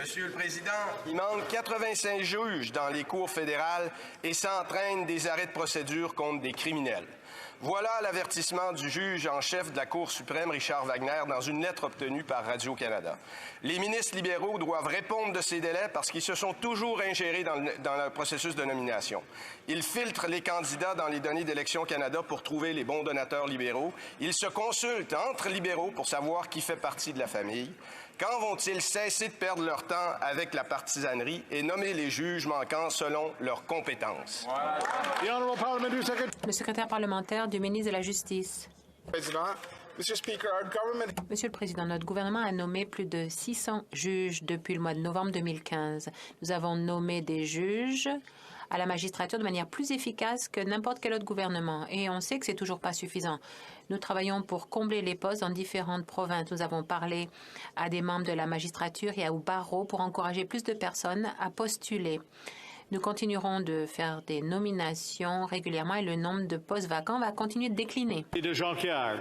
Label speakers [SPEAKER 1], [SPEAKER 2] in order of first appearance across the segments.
[SPEAKER 1] Monsieur le Président, il manque 85 juges dans les cours fédérales et ça entraîne des arrêts de procédure contre des criminels. Voilà l'avertissement du juge en chef de la Cour suprême, Richard Wagner, dans une lettre obtenue par Radio-Canada. Les ministres libéraux doivent répondre de ces délais parce qu'ils se sont toujours ingérés dans le processus de nomination. Ils filtrent les candidats dans les données d'Élections Canada pour trouver les bons donateurs libéraux. Ils se consultent entre libéraux pour savoir qui fait partie de la famille. Quand vont-ils cesser de perdre leur temps avec la partisanerie et nommer les juges manquants selon leurs compétences?
[SPEAKER 2] Le secrétaire parlementaire du ministre de la Justice. Monsieur le Président, notre gouvernement a nommé plus de 600 juges depuis le mois de novembre 2015. Nous avons nommé des juges à la magistrature de manière plus efficace que n'importe quel autre gouvernement. Et on sait que c'est toujours pas suffisant. Nous travaillons pour combler les postes dans différentes provinces. Nous avons parlé à des membres de la magistrature et au barreau pour encourager plus de personnes à postuler. Nous continuerons de faire des nominations régulièrement et le nombre de postes vacants va continuer de décliner.
[SPEAKER 3] Et de Jean-Pierre.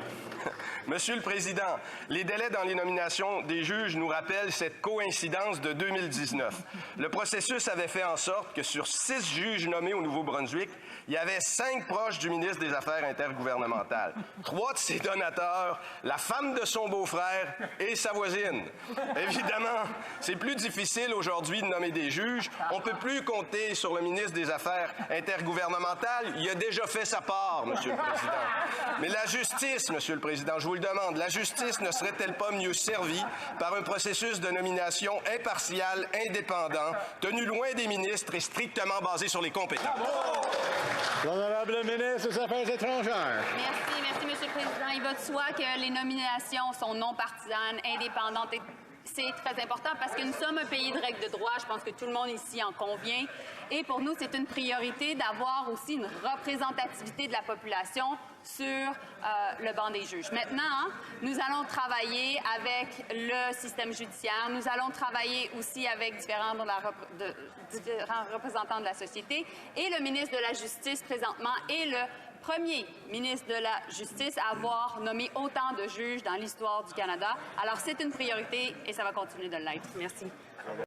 [SPEAKER 1] Monsieur le Président, les délais dans les nominations des juges nous rappellent cette coïncidence de 2019. Le processus avait fait en sorte que sur 6 juges nommés au Nouveau-Brunswick, il y avait 5 proches du ministre des Affaires intergouvernementales. 3 de ses donateurs, la femme de son beau-frère et sa voisine. Évidemment, c'est plus difficile aujourd'hui de nommer des juges. On ne peut plus compter sur le ministre des Affaires intergouvernementales. Il a déjà fait sa part, Monsieur le Président. Mais la justice, Monsieur le Président, je vous le demande, la justice ne serait-elle pas mieux servie par un processus de nomination impartial, indépendant, tenu loin des ministres et strictement basé sur les compétences?
[SPEAKER 3] L'honorable ministre des Affaires étrangères.
[SPEAKER 4] Merci, Monsieur le Président. Il va de soi que les nominations sont non partisanes, indépendantes et c'est très important parce que nous sommes un pays de règles de droit. Je pense que tout le monde ici en convient. Et pour nous, c'est une priorité d'avoir aussi une représentativité de la population sur le banc des juges. Maintenant, nous allons travailler avec le système judiciaire. Nous allons travailler aussi avec différents représentants de la société. Et le ministre de la Justice, présentement, est le premier ministre de la Justice à avoir nommé autant de juges dans l'histoire du Canada. Alors, c'est une priorité et ça va continuer de l'être. Merci.